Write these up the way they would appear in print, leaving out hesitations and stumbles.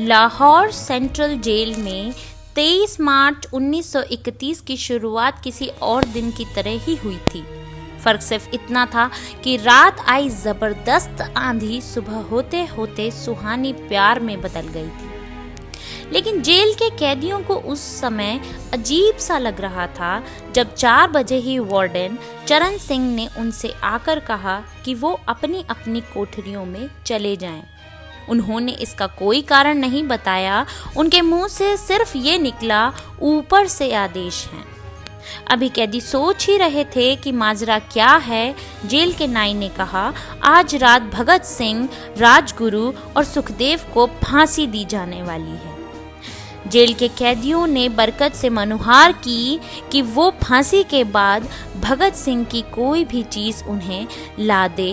Lahore central jail में 23 मार्च 1931 की शुरुआत किसी और दिन की तरह ही हुई थी। फर्क सिर्फ इतना था कि रात आई जबरदस्त आंधी सुबह होते होते सुहानी प्यार में बदल गई थी। लेकिन जेल के कैदियों को उस समय अजीब सा लग रहा था जब 4 बजे ही वार्डन चरण सिंह ने उनसे आकर कहा कि वो अपनी अपनी कोठरियों में चले जाएं। उन्होंने इसका कोई कारण नहीं बताया, उनके मुंह से सिर्फ ये निकला, ऊपर से आदेश हैं। अभी कैदी सोच ही रहे थे कि माजरा क्या है, जेल के नाई ने कहा, आज रात भगत सिंह, राजगुरु और सुखदेव को फांसी दी जाने वाली है। जेल के कैदियों ने बरकत से मनुहार की कि वो फांसी के बाद भगत सिंह की कोई भी चीज उन्हें ला दे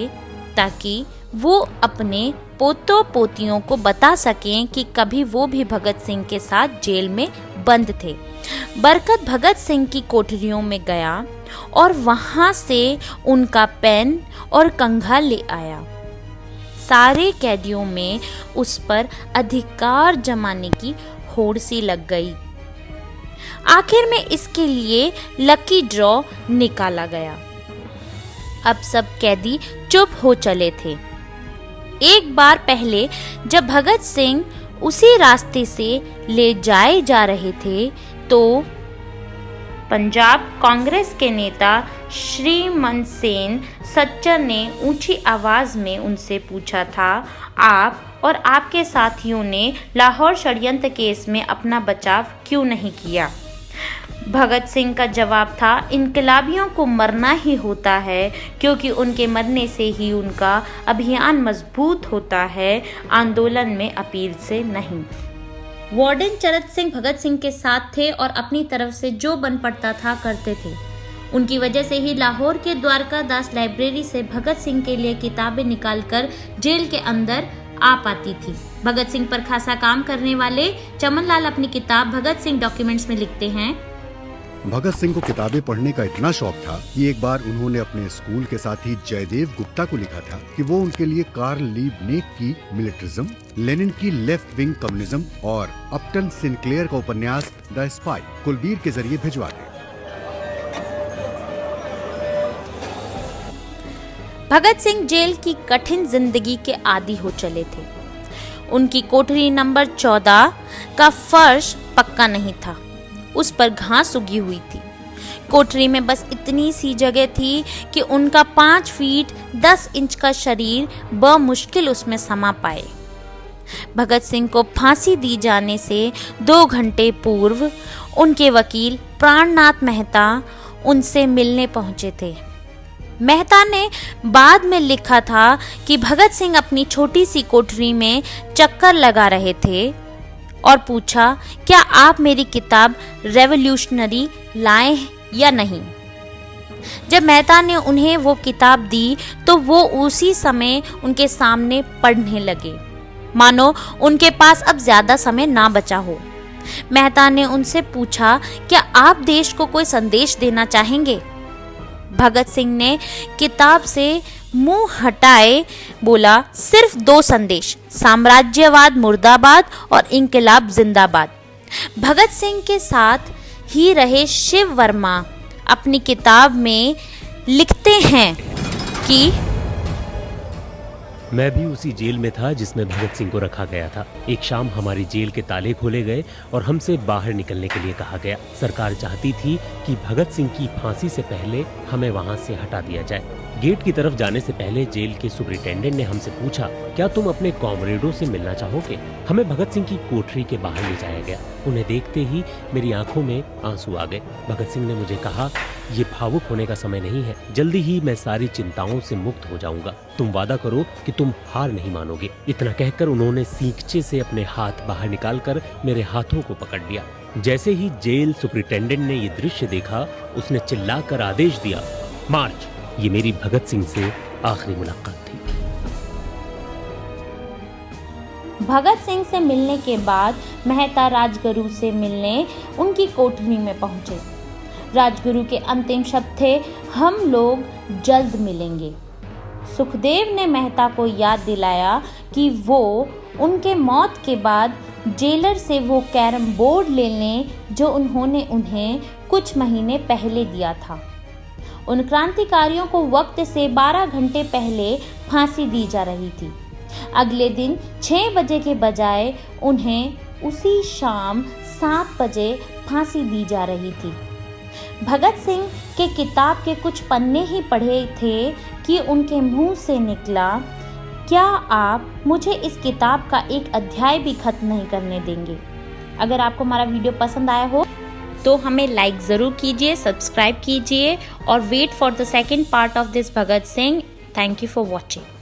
ताकि वो अपने पोतों पोतियों को बता सकें कि कभी वो भी भगत सिंह के साथ जेल में बंद थे। बरकत भगत सिंह की कोठरियों में गया और वहां से उनका पेन और कंघा ले आया। सारे कैदियों में उस पर अधिकार जमाने की होड़ सी लग गई। आखिर में इसके लिए लकी ड्रॉ निकाला गया। अब सब कैदी चुप हो चले थे। एक बार पहले जब भगत सिंह उसी रास्ते से ले जाए जा रहे थे तो पंजाब कांग्रेस के नेता श्री मन सेन सच्चर ने ऊंची आवाज में उनसे पूछा था, आप और आपके साथियों ने लाहौर षड्यंत्र केस में अपना बचाव क्यों नहीं किया? भगत सिंह का जवाब था, इनकलाबियों को मरना ही होता है क्योंकि उनके मरने से ही उनका अभियान मजबूत होता है, आंदोलन में अपील से नहीं। वार्डन चरण सिंह भगत सिंह के साथ थे और अपनी तरफ से जो बन पड़ता था करते थे। उनकी वजह से ही लाहौर के द्वारका दास लाइब्रेरी से भगत सिंह के लिए किताबें निकालकर जेल के अंदर आ पाती थी। भगत सिंह पर खासा काम करने वाले चमन लाल अपनी किताब भगत सिंह डॉक्यूमेंट्स में लिखते हैं, भगत सिंह को किताबें पढ़ने का इतना शौक था कि एक बार उन्होंने अपने स्कूल के साथी जयदेव गुप्ता को लिखा था कि वो उनके लिए कार्ल लीबनेक की मिलिटरिज्म, लेनिन की लेफ्ट विंग कम्युनिज्म और अपटन सिनक्लेयर का उपन्यास द स्पाई कुलबीर के जरिए भिजवा दे। भगत सिंह जेल की कठिन जिंदगी के आदी हो चले थे। उनकी कोठरी नंबर 14 का फर्श पक्का नहीं था, उस पर घास उगी हुई थी। कोठरी में बस इतनी सी जगह थी कि उनका 5 फीट 10 इंच का शरीर बमुश्किल उसमें समा पाए। भगत सिंह को फांसी दी जाने से 2 घंटे पूर्व उनके वकील प्राणनाथ मेहता उनसे मिलने पहुंचे थे। मेहता ने बाद में लिखा था कि भगत सिंह अपनी छोटी सी कोठरी में चक्कर लगा रहे थे और पूछा, क्या आप मेरी किताब रेवोल्यूशनरी लाए या नहीं? जब मेहता ने उन्हें वो किताब दी तो वो उसी समय उनके सामने पढ़ने लगे, मानो उनके पास अब ज्यादा समय ना बचा हो। मेहता ने उनसे पूछा, क्या आप देश को कोई संदेश देना चाहेंगे? भगत सिंह ने किताब से मुंह हटाए बोला, सिर्फ 2 संदेश, साम्राज्यवाद मुर्दाबाद और इंकलाब जिंदाबाद। भगत सिंह के साथ ही रहे शिव वर्मा अपनी किताब में लिखते हैं कि मैं भी उसी जेल में था जिसमें भगत सिंह को रखा गया था। एक शाम हमारी जेल के ताले खोले गए और हमसे बाहर निकलने के लिए कहा गया। सरकार चाहती थी कि भगत सिंह की फांसी से पहले हमें वहां से हटा दिया जाए। गेट की तरफ जाने से पहले जेल के सुपरिटेंडेंट ने हमसे पूछा, क्या तुम अपने कॉमरेडों से मिलना चाहोगे? हमें भगत सिंह की कोठरी के बाहर ले जाया गया। उन्हें देखते ही मेरी आंखों में आंसू आ गए। भगत सिंह ने मुझे कहा, ये भावुक होने का समय नहीं है, जल्दी ही मैं सारी चिंताओं से मुक्त हो जाऊंगा। तुम वादा करो कि तुम हार नहीं मानोगे। इतना कहकर उन्होंने सींगचे से अपने हाथ बाहर निकालकर मेरे हाथों को पकड़ लिया। जैसे ही जेल सुपरिटेंडेंट ने ये दृश्य देखा, उसने चिल्लाकर आदेश दिया, मार्च। ये मेरी भगत सिंह से आखिरी मुलाकात थी। भगत सिंह से मिलने के बाद मेहता राजगुरु से मिलने उनकी कोठरी में पहुंचे। राजगुरु के अंतिम शब्द थे, हम लोग जल्द मिलेंगे। सुखदेव ने मेहता को याद दिलाया कि वो उनके मौत के बाद जेलर से वो कैरम बोर्ड ले लें जो उन्होंने उन्हें कुछ महीने पहले दिया था। उन क्रांतिकारियों को वक्त से 12 घंटे पहले फांसी दी जा रही थी। अगले दिन 6 बजे के बजाय उन्हें उसी शाम 7 बजे फांसी दी जा रही थी। भगत सिंह के किताब के कुछ पन्ने ही पढ़े थे कि उनके मुंह से निकला, क्या आप मुझे इस किताब का एक अध्याय भी खत्म नहीं करने देंगे? अगर आपको हमारा वीडियो पसंद आया हो तो हमें लाइक ज़रूर कीजिए, सब्सक्राइब कीजिए और wait for the second part of this Bhagat Singh. Thank you for watching.